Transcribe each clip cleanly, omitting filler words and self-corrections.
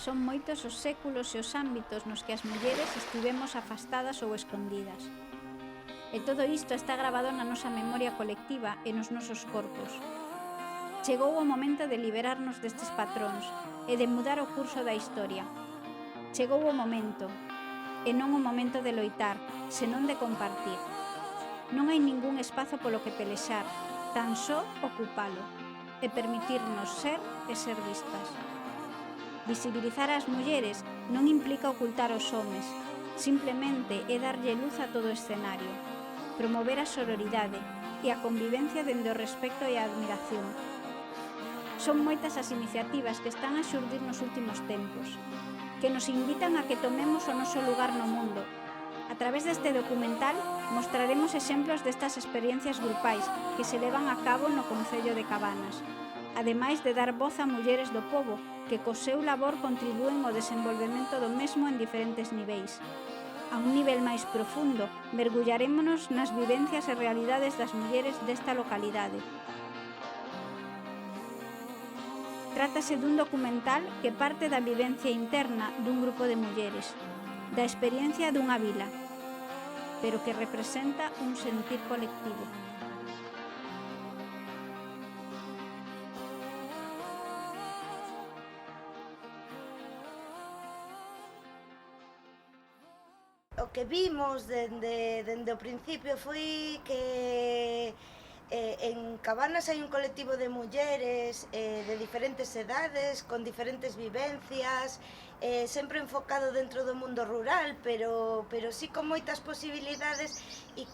son moitos os séculos e os ámbitos nos que as mulleres estivemos afastadas ou escondidas. E todo isto está gravado na nosa memoria colectiva e nos nosos corpos. Chegou o momento de liberarnos destes patróns e de mudar o curso da historia. Chegou o momento, e non o momento de loitar, senón de compartir. Non hai ningún espazo polo que pelexar, tan só ocupalo, e permitirnos ser e ser vistas. Visibilizar as mulleres non implica ocultar os homes, simplemente é darlle luz a todo o escenario, promover a sororidade e a convivencia dende o respecto e a admiración. Son moitas as iniciativas que están a xurdir nos últimos tempos, que nos invitan a que tomemos o noso lugar no mundo. A través deste documental mostraremos exemplos destas experiencias grupais que se levan a cabo no Concello de Cabanas, ademais de dar voz a mulleres do pobo que co seu labor contribúen ao desenvolvemento do mesmo en diferentes niveis. A un nivel máis profundo, mergullarémonos nas vivencias e realidades das mulleres desta localidade. Trátase dun documental que parte da vivencia interna dun grupo de mulleres, da experiencia dunha vila, pero que representa un sentir colectivo. O que vimos dende o principio foi que en Cabanas hai un colectivo de mulleres de diferentes edades, con diferentes vivencias, sempre enfocado dentro do mundo rural, pero sí con moitas posibilidades e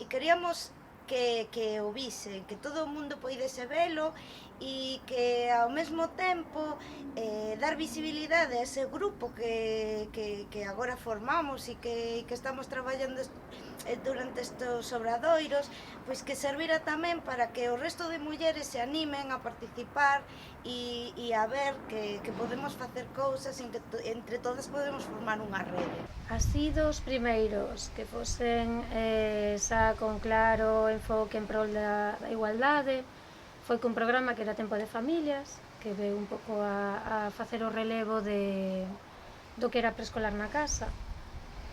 queríamos que o vise, que todo o mundo poidese velo e que ao mesmo tempo dar visibilidade a ese grupo que agora formamos e que estamos traballando durante estes obradoiros, pois que servira tamén para que o resto de mulleres se animen a participar e a ver que podemos facer cousas en que entre todas podemos formar unha rede. Así dos primeiros que fosen xa con claro enfoque en prol da igualdade, foi cun programa que era Tempo de Familias, que veu un pouco a facer o relevo do que era preescolar na casa.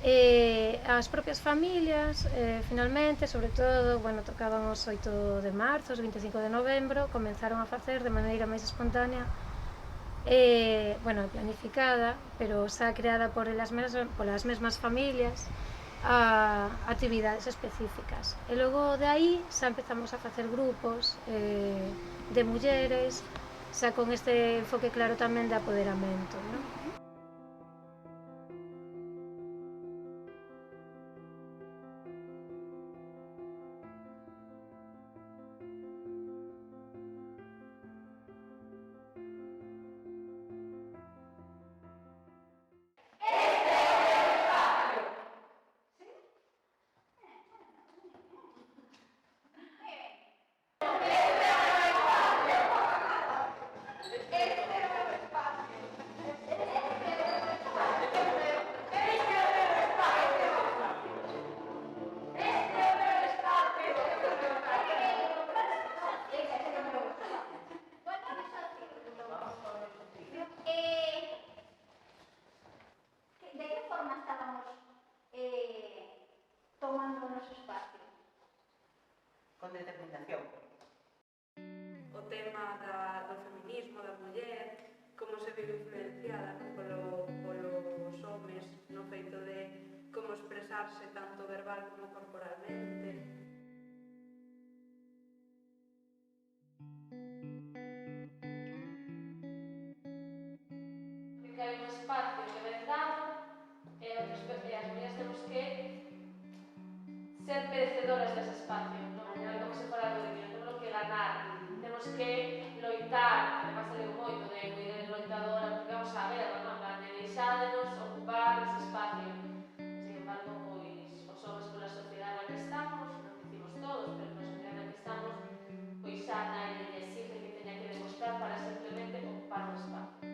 E as propias familias, finalmente, sobre todo, tocaban os 8 de marzo, os 25 de novembro, comenzaron a facer de maneira máis espontánea planificada, pero xa creada polas mesmas familias, a actividades específicas. E logo de aí xa empezamos a facer grupos de mulleres, xa con este enfoque claro tamén de apoderamento, non? De que forma estábamos tomando o noso espacio? Con determinación. O tema do feminismo, da muller, como se vive influenciada polos homes no feito de como expresarse tanto verbal como corporalmente. Que hai un espacio que ven dado e as mulleres temos que ser merecedoras dese espacio, non? É como se fora algo de que temos que ganar, temos que loitar, además se leu moito de muller loitadora, porque vamos a ver, non? De deixádenos ocupar ese espacio. Sin embargo, pois, os homens pola sociedade na que estamos, non dicimos todos, pero pola sociedade na que estamos, pois xa nadie lle exige que teña que demostrar para simplemente ocupar un espacio.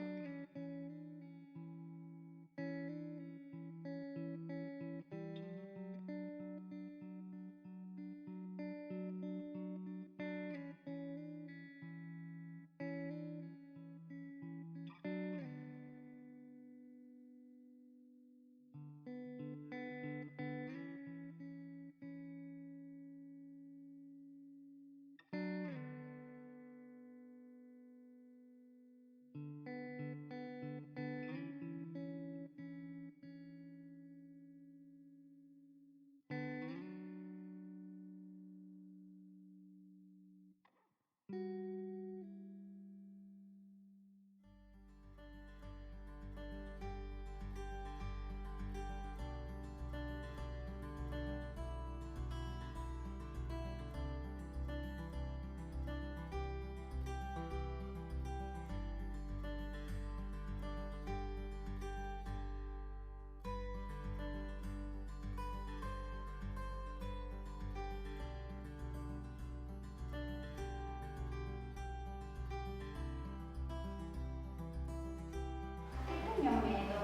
Teño medo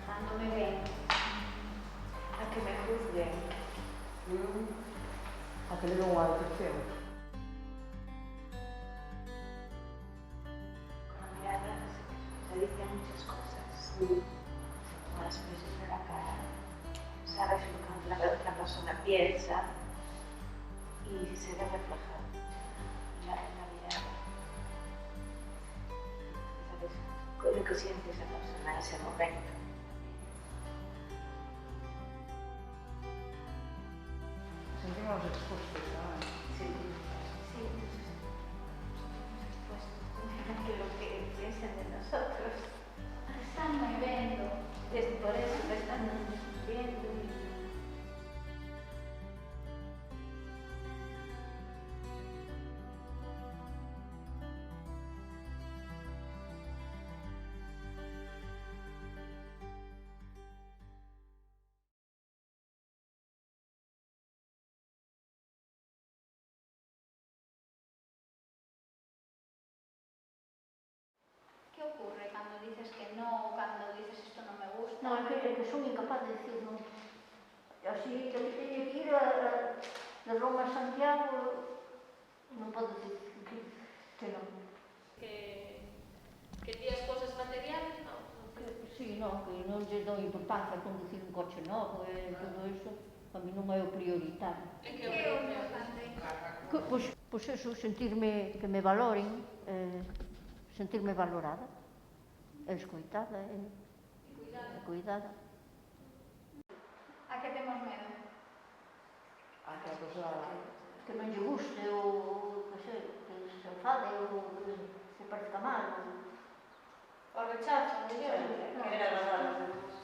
cando me ven. A que me juzguen. A que le dou unha decepción. Con la mirada se dicen muchas cosas. Las expresiones de la cara. Sabes lo que la otra persona piensa y se ve reflejado en la mirada. Sabes lo que siente esa persona en ese momento. Sentimos expostos, ¿sabes? Sí. Sí. Pues de lo que piensan de nosotros. Están vendo. Por eso me están viendo. Que ocurre cando dices que no ou cando dices isto non me gusta? No, é que son incapaz de decir non. Así, que teño que ir de Roma a Santiago, non podo decir que non. Que ti as cosas materiales, non? Sí, non, que non lle dou importancia a conducir un coche novo e todo iso, a mí non é o prioritario. É Que é o importante? Pois eso, sentirme que me valoren, sentirme valorada, escoitada e cuidada. A que temos medo? A que a persoa Que non lle guste ou que se enfade ou que se parezca mal. O rechazo, mellor. Querer agradar aos demás.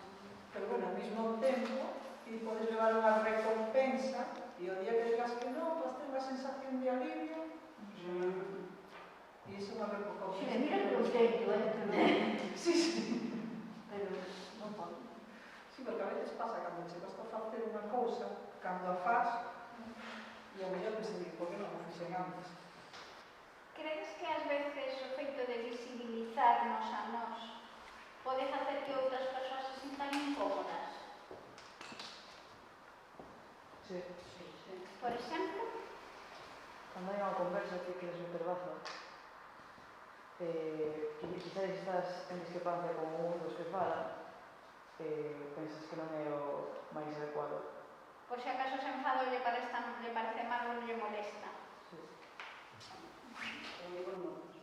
Pero bueno, ao mesmo tempo, ti podes levar unha recompensa e o día que digas que non, podes ter unha sensación de alivio. E iso é unha recompensa. Si, mira que contento, pero... Sí, sí. Pero non podo. Sí, porque a veces pasa cando che costa facer unha cousa, cando a faz, e ao mellor que se diga, por que non a fixen antes? Credes que ás veces o feito de visibilizarnos a nós pode facer que outras persoas se sintan incómodas? Sí. Por exemplo? Cando hai unha conversa que queres meter baza, quizás estás en discrepancia con un dos que fala, pensas que non é o máis adecuado. Por se acaso se enfado lle parece mal ou non lle molesta? Sí.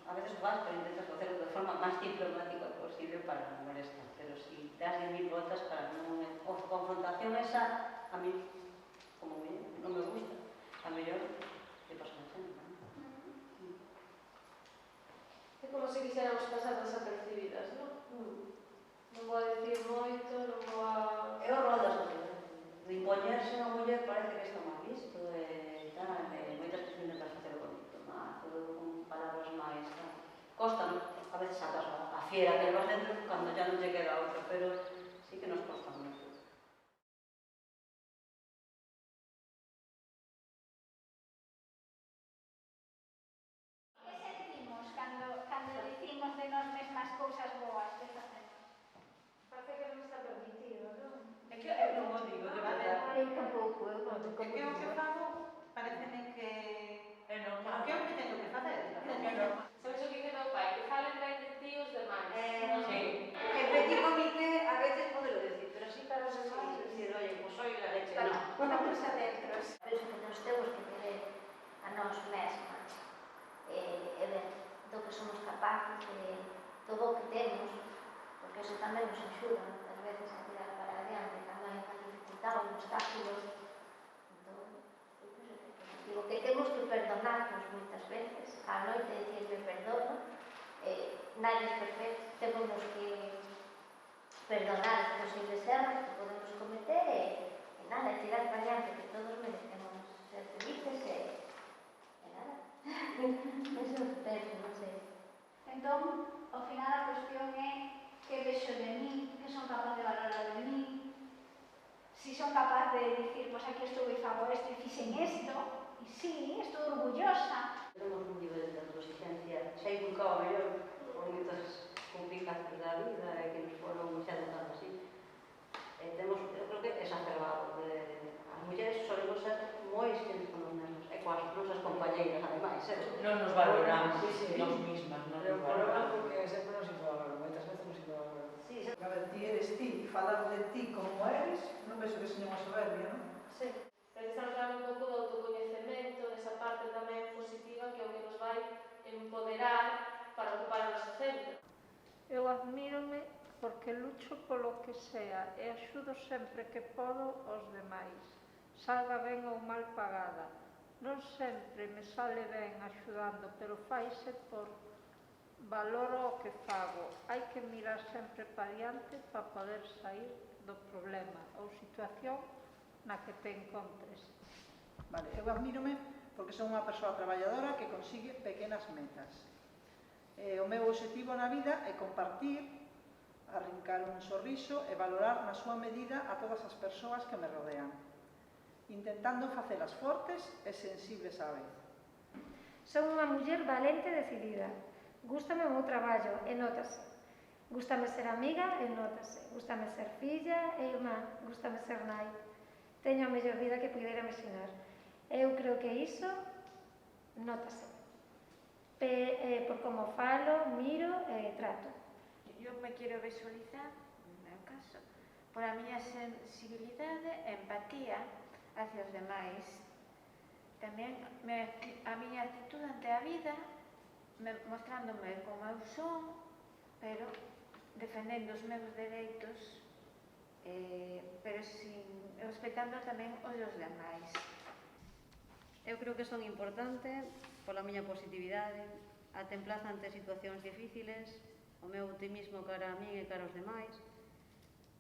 A veces vas, pero intentas hacerlo de forma más diplomática posible para no molestar, pero si das 10.000 voltas para non... O confrontación esa, a mí, como muller, non me gusta. A mellor, que pasa na xente, non? É como se quixéramos pasar desapercibidas, non? Non vou a decir moito, non vou a... É o rol da sociedade. De impoñerse unha muller parece que está mal visto e tal, e moitas que se intentan facer bonito, todo con palabras máis, tal. Costa, non? A veces sacas a fiera que vas dentro cando ya non te queda outra, pero sí que nos costa moito. Que sentimos cando dicimos de nós mesmas cousas boas que facemos? Parece que non está permitido, non? É que eu non o digo, de verdade. Eu tampouco, eu non É que o que fago pareceme que... É normal. Que é o que teño que facer. Sabes o que dice meu pai? Que falen ben de ti os demais. Sí. En petit comité a veces podelo decir, pero así para os demás, Decir, oye, pues soy la leche. claro, No. vamos adentros. Penso que nos temos que querer a nós mesmas e ver do que somos capaces de todo o que temos, porque eso tamén nos axuda ás veces a tirar para adiante cando hai unha dificultade ou obstáculos. Entón, digo que temos que perdonarnos moitas veces a á noite dicirme perdono, nadie é perfecto, temos que perdonar os posibles erros que podemos cometer e nada, tirar para adiante, que todos merecemos ser felices e nada. Eso penso, non sei. Entón, ao final a cuestión é que vexo de mí, que son capaz de valorar de mí, si son capaz de dicir, pois aquí estou e fago isto e fixen isto, e sí, estou orgullosa. Temos un nivel de autoexigencia xa inculcado mellor por moitas complicacións da vida e que nos foron xa notando así. Temos, eu creo que exacerbado. As mulleres solemos ser moi exigentes con os mesmos e coas nosas compañeiras, ademais. Non nos valoramos sí, nos mismas, non Pero nos o problema valoramos. porque sempre nos infravaloran, moitas veces nos infravaloran. Sí, A ver, ti eres ti, falar de ti como eres, non vexo que seña unha soberbia, non? Sí. Pero estamos falando un pouco do autocoñecemento, desa parte tamén positiva que é o que nos vai empoderar para ocupar o noso centro. Eu admírome porque lucho polo que sea e axudo sempre que podo aos demais, salga ben ou mal pagada. Non sempre me sale ben axudando, pero faise por valoro o que fago. Hai que mirar sempre para diante para poder sair do problema ou situación na que te encontres. Vale, eu admírome porque son unha persoa traballadora que consigue pequenas metas. O meu objetivo na vida é compartir, arrincar un sorriso e valorar na súa medida a todas as persoas que me rodean, intentando facelas fortes e sensibles á vez. Son unha muller valente e decidida. Gústame o meu traballo e nótase. Gústame ser amiga e nótase. Gústame ser filla e irmá. Gústame ser nai. Teño a mellor vida que puidera imaginar. Eu creo que iso nótase. Por como falo, miro e trato. Eu me quero visualizar, no meu caso, por a miña sensibilidade e empatía hacia os demais. Tamén a miña actitud ante a vida, mostrándome como eu son, pero defendendo os meus dereitos, pero respetando tamén os dos demais. Eu creo que son importante pola miña positividade, a templaza ante situacións difíciles, o meu optimismo cara a min e cara aos demais.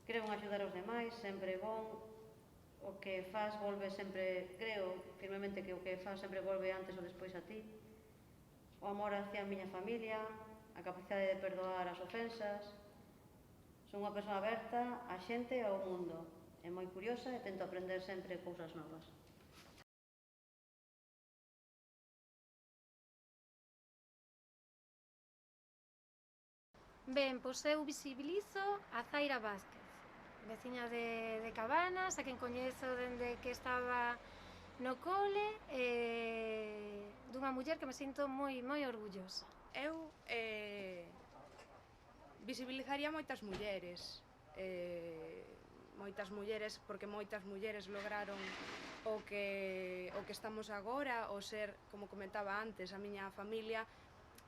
Creo en axudar aos demais, sempre é bon. O que faz volve sempre, creo firmemente que o que faz sempre volve antes ou despois a ti. O amor hacia a miña familia, a capacidade de perdoar as ofensas. Son unha persoa aberta á xente e ao mundo. É moi curiosa e tento aprender sempre cousas novas. Ben, pois eu visibilizo a Zaira Vázquez, veciña de Cabanas, a quen coñezo dende que estaba no cole, dunha muller que me sinto moi orgullosa. Eu visibilizaría moitas mulleres, porque moitas mulleres lograron o que estamos agora, o ser, como comentaba antes, a miña familia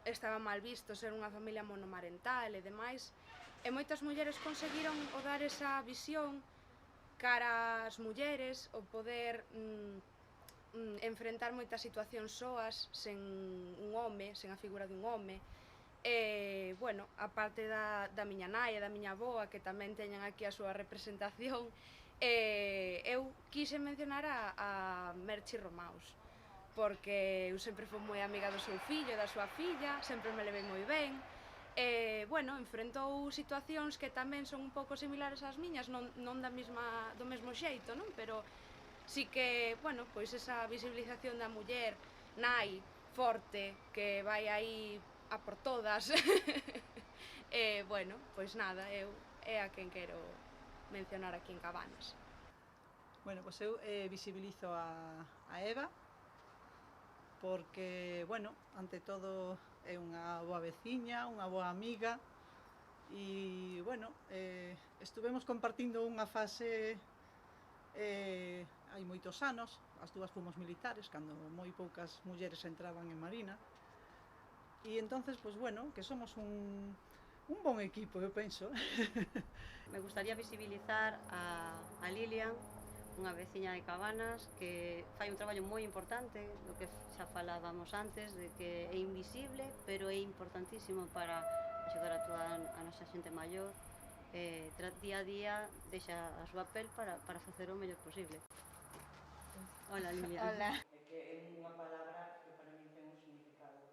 estaba mal visto ser unha familia monomarental e demais, e moitas mulleres conseguiron o dar esa visión cara ás mulleres, o poder enfrentar moitas situacións soas sen un home, sen a figura dun home. E, bueno, a parte da miña nai e da miña avoa, que tamén teñen aquí a súa representación, eu quise mencionar a Merchi Romaus, porque eu sempre fui moi amiga do seu fillo e da súa filla, sempre me levei moi ben, e, bueno, enfrentou situacións que tamén son un pouco similares ás miñas, non do mesmo xeito, non? Pero sí que, bueno, pois esa visibilización da muller nai, forte, que vai aí a por todas, e, bueno, pois nada, eu é a quen quero mencionar aquí en Cabanas. Bueno, pois eu visibilizo a Eva, porque, bueno, ante todo é unha boa veciña, unha boa amiga e, bueno, estuvemos compartindo unha fase hai moitos anos, as dúas fomos militares, cando moi poucas mulleres entraban en Marina e entonces, pois, bueno, que somos un bon equipo, eu penso. Me gustaría visibilizar a Lilian unha veciña de Cabanas que fai un traballo moi importante, do que xa falábamos antes, de que é invisible, pero é importantísimo para axudar a toda a nosa xente maior. Día a día deixa a súa pel para facer o mellor posible. Hola, Lilia. Hola. É que é unha palabra que para min ten un significado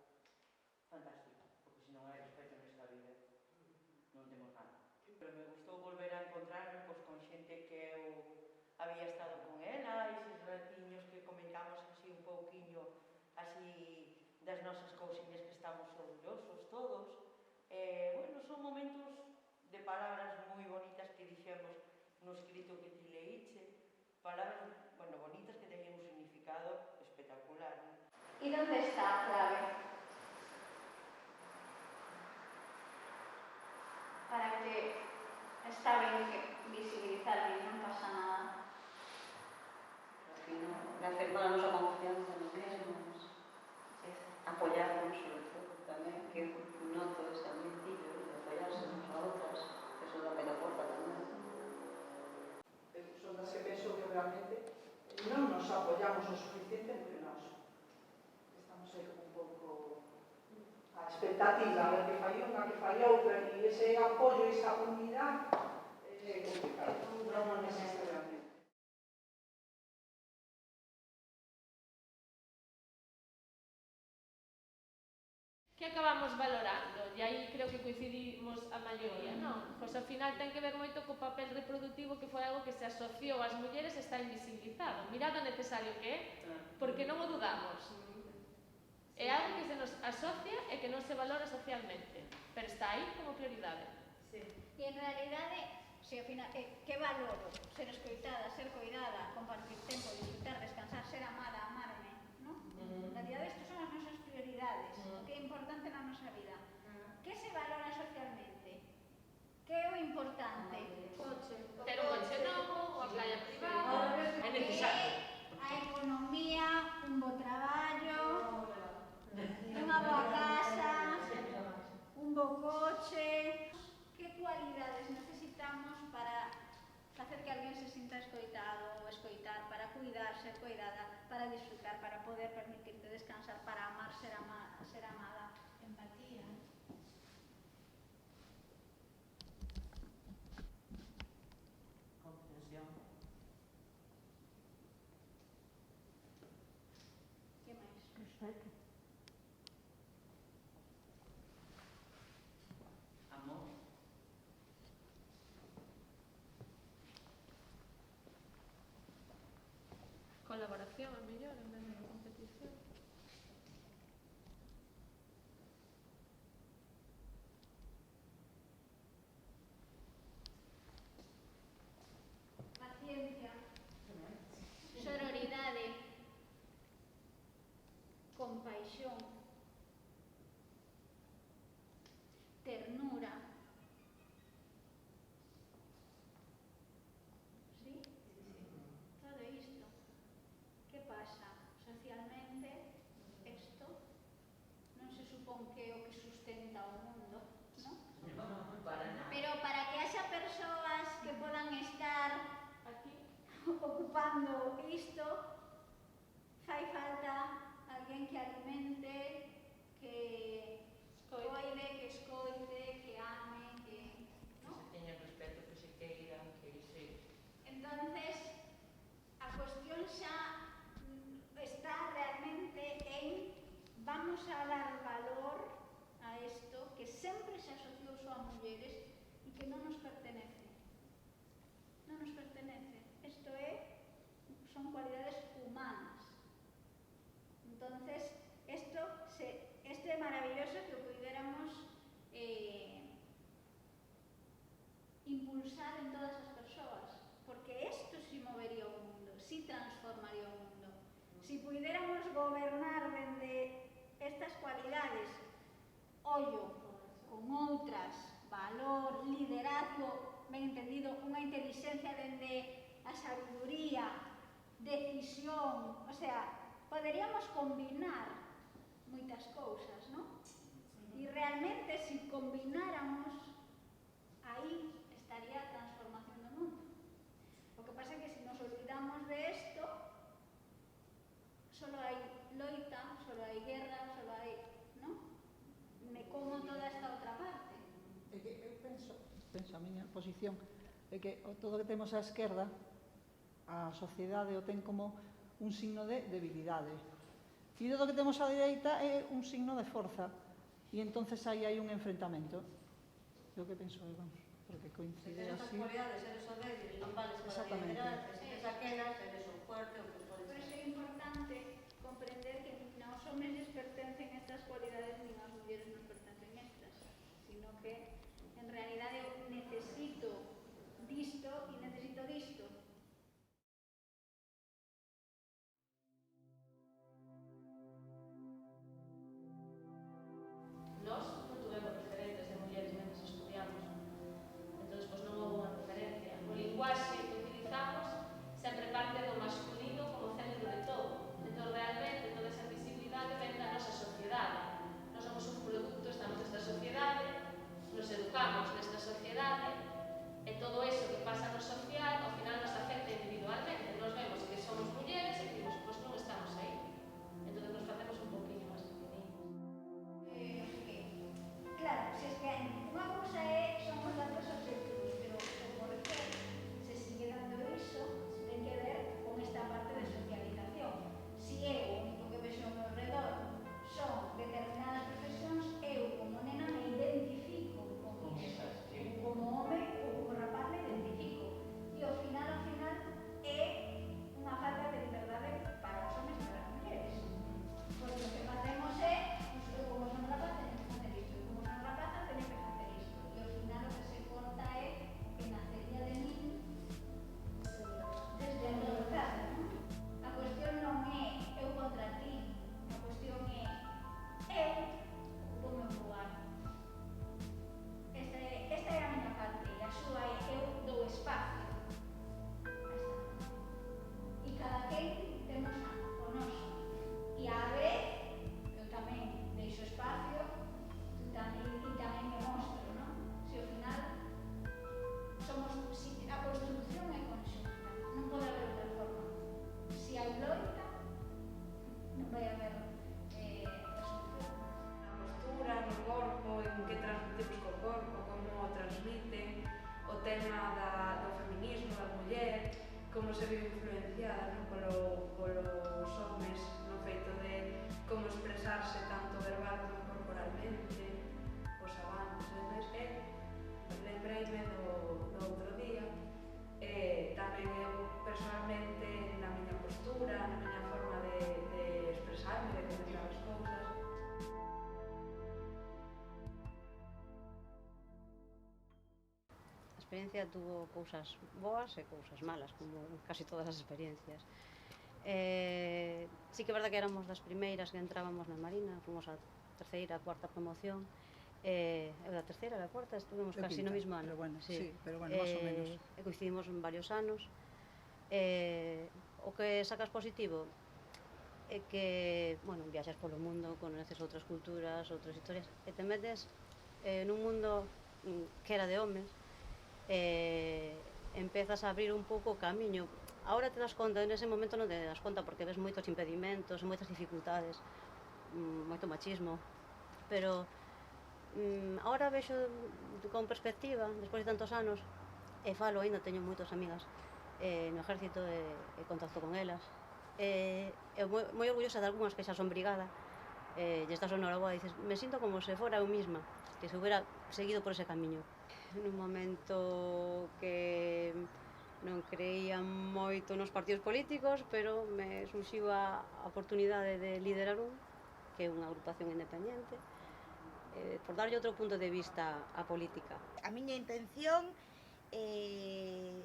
fantástico, porque se non hai respeto nesta vida non temos nada. Pero me gustou volver a encontrarme con xente que eu había estado con ela, eses ratiños que comentamos así un pouquiño así das nosas cousiñas que estamos orgullosos todos. Bueno, son momentos de palabras moi bonitas que dixemos no escrito que ti leíche, palabras, bueno, bonitas que teñen un significado espectacular, ¿no? ¿Y dónde está a clave? Para que está ben que visibilizar e non pasa nada. Reafirmar a nosa confianza nos mesmos, apoyarnos sobre todo tamén, que noto ese ambientillo de apoyarse uns a outras, eso da pena porta tamén. Son das que penso que realmente non nos apoyamos o suficiente entre nós. Estamos aí un pouco a expectativa, a ver que fai unha, que fai outra, e ese apoio, esa unidade é complicado. Non existe realmente. Que acabamos valorando, e aí creo que coincidimos a maioría, non? Pois ao final ten que ver moito co papel reproductivo, que foi algo que se asociou ás mulleres e está invisibilizado. Mirad o necesario que é, porque non o dudamos. É algo que se nos asocia e que non se valora socialmente, pero está aí como prioridade. E en realidade, se ao final, que valoro? Ser escoitada, ser coidada, compartir tempo, disfrutar, descansar, ser amada, amarme, non? En realidade, estas son as nosas prioridades, o que é importante na nosa vida. Que se valora socialmente? Que é o importante? Ter un coche novo, a playa privada, é necesario. A economía, un bo traballo, unha boa casa, un bo coche. Que cualidades necesitamos para facer que alguén se sinta escoitado ou escoitar, para cuidar, ser cuidada, para disfrutar, para poder permitirte descansar, para amar, ser amada? Empatía. Comprensión. Que máis? Respeto. Amor. Colaboración, a mellor, en vez de competición. Paciencia. Sororidade. Compaixón. Ternura. ¿Sí? Todo isto. Que pasa? Socialmente, isto non se supón que é o que sustenta o mundo, non? Pero para que haxa persoas que podan estar aquí ocupando isto, fai falta alguén que alimente, que coide, que escoite, que ame, que... Que se teña respeto, que se queira, que se... Entonces, a cuestión xa está realmente en vamos a dar valor a isto que sempre se asociou só a mulleres e que non nos pertenece. Non nos pertenece. Isto son cualidades humanas. Entonces, isto é maravilloso que o puidéramos impulsar en todas as persoas, porque isto si movería o mundo, si transformaría o mundo. Si puidéramos gobernar dende estas cualidades, ollo, con outras, valor, liderazgo, ben entendido, unha inteligencia dende a sabiduría, decisión, o sea, poderíamos combinar moitas cousas, non? E realmente, si combináramos, aí estaría a transformación do mundo. O que pasa é que se nos olvidamos É que eu penso a miña posición, é que todo o que temos á esquerda, a sociedade o ten como un signo de debilidade. E todo o que temos á dereita é un signo de forza. E entonces aí hai un enfrentamento. É o que penso, vamos, porque coincide así. Se tens as cualidades, eres o débil, non vales para liderar, se tens aquelas, eres o fuerte, o que podes Por iso ser. é importante comprender que nin aos homes les pertencen estas cualidades, nin ás mulleres nos pertencen estas, sino que, en realidade, eu necesito disto e necesito disto. Nós non tuvemos referentes de mulleres mentres estudiamos, entón, pois non houve unha referencia. O linguaxe que utilizamos sempre parte do masculino como centro de todo. Entón, realmente, toda esa visibilidade ven da nosa sociedade. Nós somos un producto, estamos nesta sociedade, nos educamos nesta sociedade, e todo eso que pasa no social, ao final nos afecta individualmente. Nos vemos que somos mulleres e dicimos, pois non estamos aí. Entón, nos facemos un poquinho máis pequeninos. Claro, se es que unha cousa é son os datos objetivos, pero por que se sigue dando iso, se ten que ver con esta parte de socialización. Si eu, o único que vexo ao meu redor, son determinadas profesións, eu como nena me identifico con iso. Como home ou como rapaz me identifico. E ao final é unha falta de liberdade para os homes e para as mulleres. Porque o que facemos é, eu como son rapaz teño que facer isto, eu como son rapaza teño que facer isto. E ao final o que se corta é o que nacería de min desde a libertade, non? A cuestión non é eu contra ti, a cuestión é eu ocupo o meu lugar. Esta é a miña parte e a súa é eu dou espacio. E cada quen temos o noso. E á vez, eu tamén deixo espacio e tamén me mostro, non? Se ao final a construcción é conxunta, non pode haber outra forma. Se hai loita, non vai haber resolución. A postura, no corpo, en que transmitimos co corpo, como o transmiten, o tema do feminismo, da muller, como se vive influenciada, non? Polos homes, no feito de como expresarse tanto verbal como corporalmente, os avances, lembrei-me do outro día, tamén eu personalmente na miña postura, na miña forma de expresarme, de comentar as cousas. A experiencia tuvo cousas boas e cousas malas, como casi todas as experiencias. Sí que é verdad que éramos das primeiras que entrábamos na Marina, fomos a terceira, a cuarta promoción, da terceira, da cuarta, estuvemos casi no mismo ano. Pero bueno, sí, pero bueno, más o menos. E coincidimos en varios anos. O que sacas positivo é que, bueno, viaxas polo mundo, conoces outras culturas, outras historias, e te metes nun mundo que era de homes, empezas a abrir un pouco o camiño. Ahora te das conta, nese momento non te das conta porque ves moitos impedimentos, moitas dificultades, moito machismo, pero ahora vexo con perspectiva, despois de tantos anos, e falo, ainda teño moitas amigas no exército e contacto con elas, e moi orgullosa de algunhas que xa son brigada, lle estás honoraboa e dices, me sinto como se fora eu misma, que se hubiera seguido por ese camiño. Nun momento que non creía moito nos partidos políticos, pero me surxiu a oportunidade de liderar que é unha agrupación independente, por darlle outro punto de vista á política. A miña intención é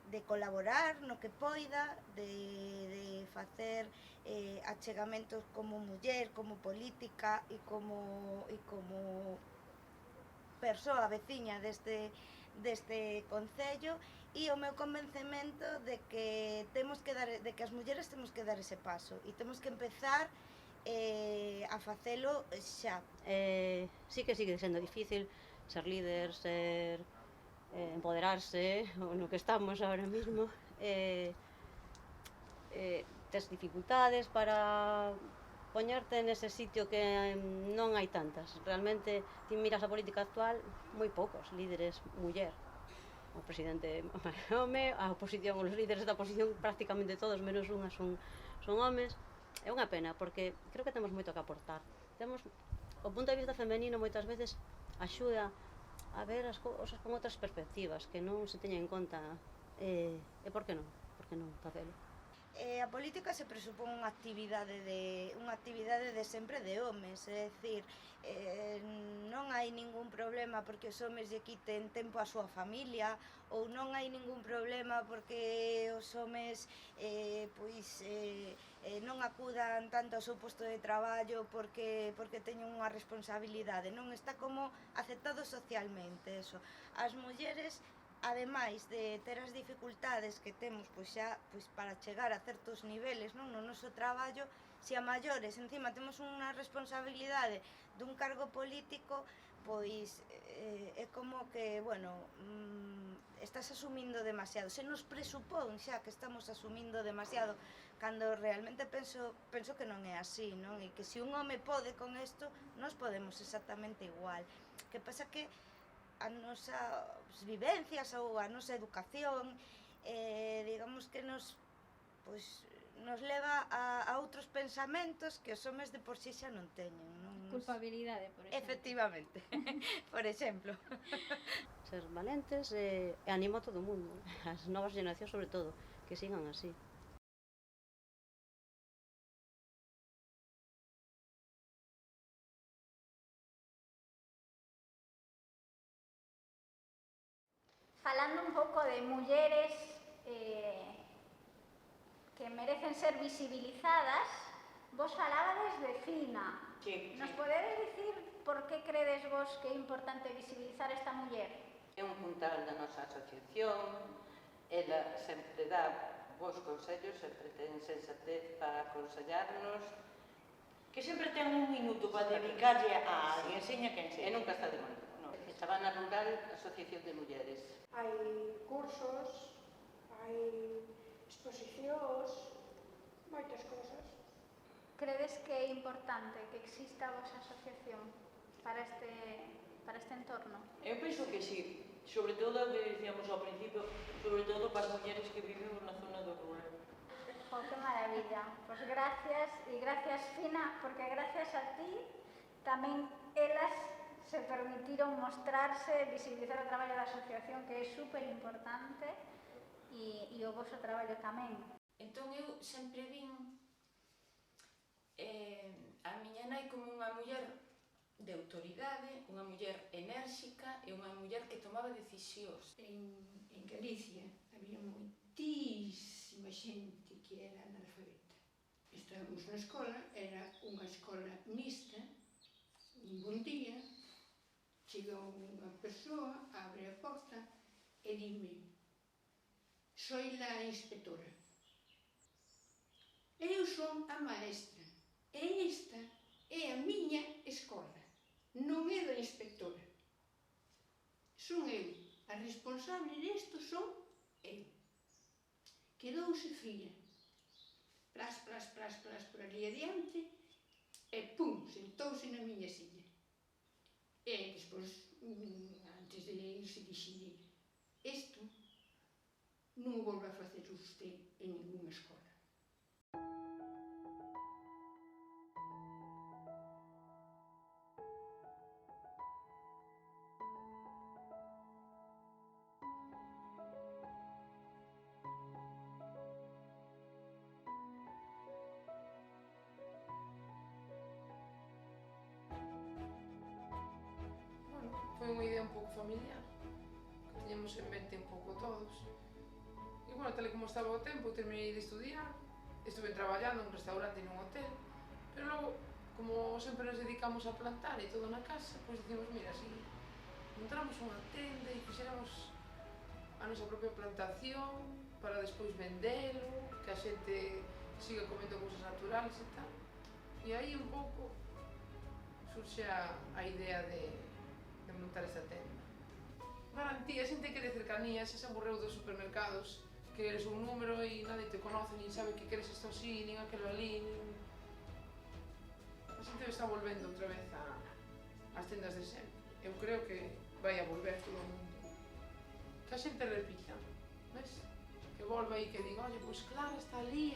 de colaborar no que poida, de facer achegamentos como muller, como política e como persoa veciña deste concello, e o meu convencemento de que as mulleres temos que dar ese paso e temos que empezar a facelo xa. Sí que sigue sendo difícil ser líder, empoderarse, no que estamos ahora mismo. Tes dificultades para poñerte nese sitio que non hai tantas. Realmente, ti miras a política actual, moi poucos líderes muller. O presidente é home, a oposición, os líderes da oposición prácticamente todos, menos unha, son homes. É unha pena, porque creo que temos moito que aportar. O punto de vista femenino moitas veces axuda a ver as cousas con outras perspectivas que non se teñen en conta. E por que non? Por que non facelo? A política se presupón unha actividade de sempre de homes, é dicir, non hai ningún problema porque os homes lle quiten tempo á súa familia, ou non hai ningún problema porque os homes non acudan tanto ao seu posto de traballo porque teñen unha responsabilidade, non está como aceptado socialmente eso. As mulleres, ademais de ter as dificultades que temos para chegar a certos niveles no noso traballo, se a maiores encima temos unha responsabilidade dun cargo político, pois é como que, estás asumindo demasiado. Se nos presupón xa que estamos asumindo demasiado, cando realmente penso que non é así, non? E que se un home pode con isto, nós podemos exactamente igual. Que pasa que as nosas vivencias ou a nosa educación digamos que nos leva a outros pensamentos que os homes de por si xa non teñen, non? Culpabilidade, por exemplo. Efectivamente, por exemplo. Ser valentes e animo a todo o mundo, as novas generacións sobre todo, que sigan así. Falando un pouco de mulleres que merecen ser visibilizadas, vos falabades de Fina. Sí. Nos podedes dicir por que credes vos que é importante visibilizar esta muller? É un puntal da nosa asociación, ela sempre dá bons consellos, sempre ten sensatez para aconsellarnos, Que sempre ten un minuto para dedicarlle a alguén, enseña que enseña. e nunca está de molde. Sabana Rural, Asociación de Mulleres. Hai cursos, hai exposicións, moitas cousas. Credes que é importante que exista a vosa asociación para este entorno? Eu penso que sí, sobre todo o que dicíamos ao principio, sobre todo para as mulleres que vivimos na zona do rural. Que maravilla. Pois gracias, e gracias Fina, porque gracias a ti tamén elas se permitiron mostrarse, visibilizar o traballo da asociación, que é super importante, e o vosso traballo tamén. Entón eu sempre vin a miña nai como unha muller de autoridade, unha muller enérxica e unha muller que tomaba decisións. En Galicia había moitísima xente que era analfabeta. Estábamos na escola, era unha escola mixta, un bon día, chega unha persoa, abre a porta e dime: "Soy la inspectora. Eu son a maestra e esta é a miña escola, non é da inspectora. Son eu, a responsable disto son eu." Quedouse fría, plas por ali adiante, e pum, sentouse na miña silla. E despois, antes de irse, dixille: "Isto non o volve a facer usted en ninguna escola." Foi unha idea un pouco familiar, que tiñamos en mente un pouco todos. E, tal e como estaba o tempo, terminei de estudiar, estuve traballando en un restaurante e nun hotel, pero logo, como sempre nos dedicamos a plantar e todo na casa, pois dicimos, mira, si montáramos unha tenda e fixéramos a nosa propia plantación para despois vendelo, que a xente siga comendo cousas naturales e tal. E aí un pouco surxe a idea de montar esta tenda. Garantía, a xente quere cercanía, xa se aburreu dos supermercados, que eres un número e nadie te conoce, nin sabe que queres isto así, nin aquelo ali, nin... a xente está volvendo outra vez ás tendas de sempre. Eu creo que vai a volver todo o mundo. Que a xente repita, ves? Que volva aí que diga, oye, pois Clara está ali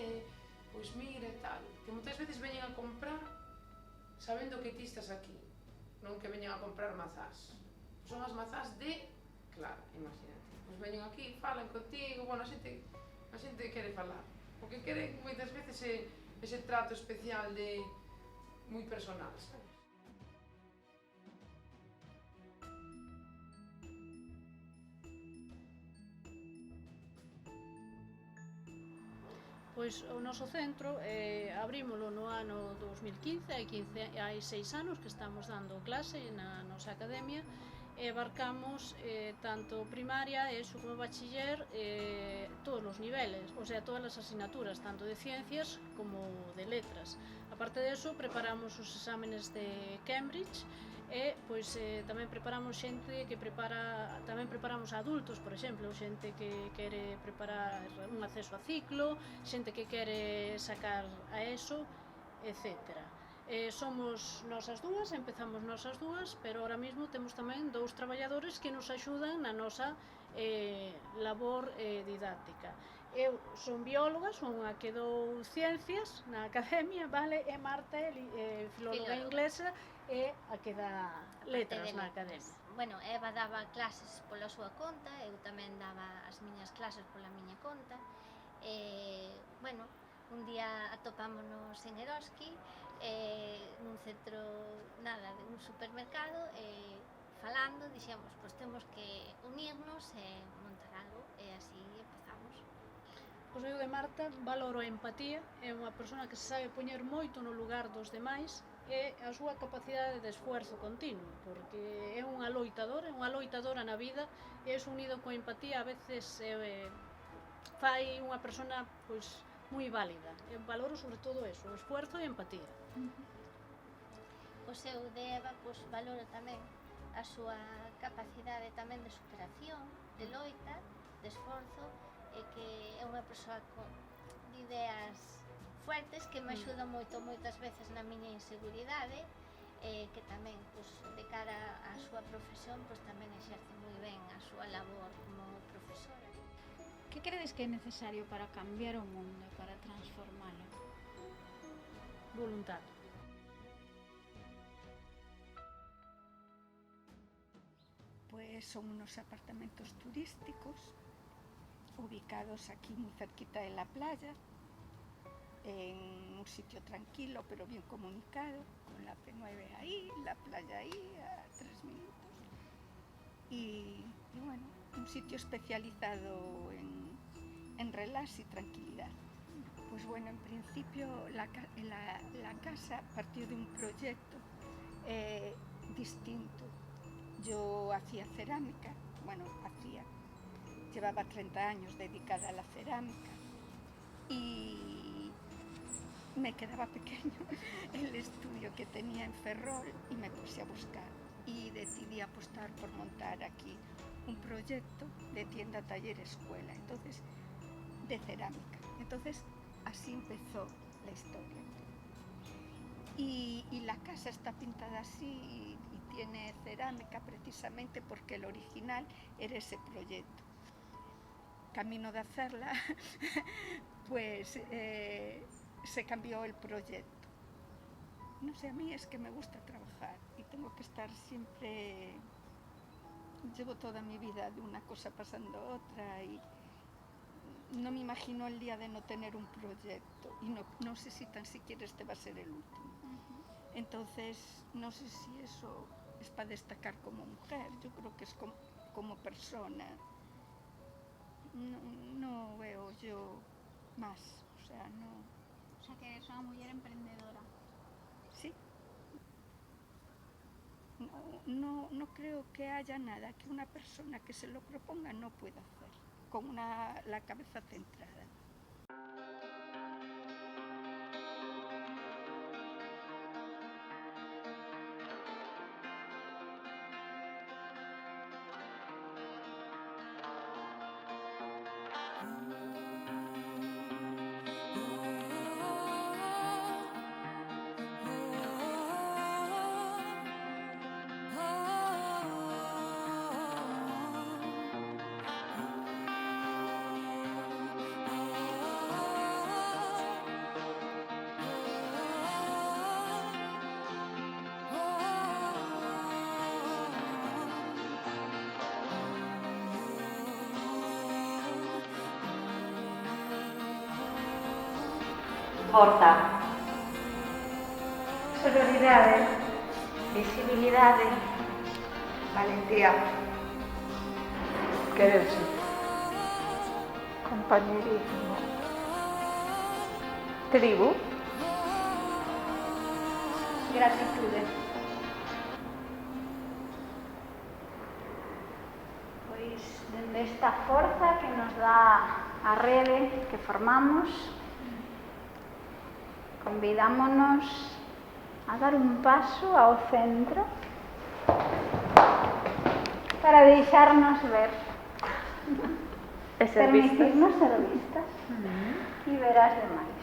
pois mira e tal. Que moitas veces veñen a comprar sabendo que ti estás aquí, non que veñen a comprar mazás. Son as mazás de Clara, imagínate. Pois veñen aquí, falan contigo, bueno, a xente quere falar. O que quere moitas veces é ese trato especial de moi personal, sabes? Pois o noso centro abrímolo no ano 2015, hai 6 anos que estamos dando clase na nosa academia e abarcamos tanto primaria, ESO como bachiller, todos os niveles, o sea, todas as asignaturas, tanto de ciencias como de letras. Aparte de eso, preparamos os exámenes de Cambridge e pois tamén preparamos xente que tamén preparamos adultos, por exemplo, xente que quere preparar un acceso a ciclo, xente que quere sacar a ESO, etcétera. Somos nosas dúas, empezamos nosas dúas, pero ahora mesmo temos tamén 2 traballadores que nos axudan na nosa labor didáctica. Eu son bióloga, son a que dou ciencias na academia, vale? E Marta é filóloga inglesa e a que dá letras na academia. Bueno, Eva daba clases pola súa conta, eu tamén daba as miñas clases pola miña conta. Bueno, un día atopámonos en Eroski, nun centro, de un supermercado, falando, dixemos, pois temos que unirnos e montar algo, e así empezamos. Pois eu de Marta valoro a empatía, é unha persona que se sabe poñer moito no lugar dos demais e a súa capacidade de esfuerzo continuo, porque é unha loitadora na vida e iso unido coa empatía a veces fai unha persona pois moi válida. Eu valoro sobre todo eso, o esfuerzo e a empatía. Pois eu de Eva valoro tamén a súa capacidade tamén de superación, de loita, de esforzo, e que é unha persoa con ideas fuertes que me axuda moito moitas veces na miña inseguridade, que tamén de cara á súa profesión tamén exerce moi ben a súa labor como profesora. Que credes que é necesario para cambiar o mundo, para transformalo? Voluntad. Pues son unos apartamentos turísticos ubicados aquí muy cerquita de la playa, en un sitio tranquilo pero bien comunicado, con la P9 ahí, la playa ahí a 3 minutos y bueno, un sitio especializado en relax y tranquilidad. Pues bueno, en principio la casa partió de un proyecto distinto. Yo hacía cerámica, llevaba 30 años dedicada a la cerámica y me quedaba pequeño el estudio que tenía en Ferrol y me puse a buscar y decidí apostar por montar aquí un proyecto de tienda, taller, escuela, entonces de cerámica. Entonces así empezó la historia. Y la casa está pintada así y tiene cerámica precisamente porque el original era ese proyecto. Camino de hacerla, pues se cambió el proyecto. No sé, a mí es que me gusta trabajar y tengo que estar siempre... Llevo toda mi vida de una cosa pasando a otra y no me imagino el día de no tener un proyecto y no sé si tan siquiera este va a ser el último. Entonces, no sé si eso es para destacar como mujer, yo creo que es como persona. No veo yo más, o sea, no... O sea, que eres unha muller emprendedora. Sí. No creo que haya nada que una persona que se lo proponga no pueda hacer, con la cabeza centrada. Forza. Sororidade. Visibilidade. Valentía. Quererse. Compañerismo. Tribu. Gratitude. Pois, dende esta forza que nos dá a rede que formamos, convidámonos a dar un paso ao centro para deixarnos ver. E ser vistas. Permitirnos ser vistas. E verás demais.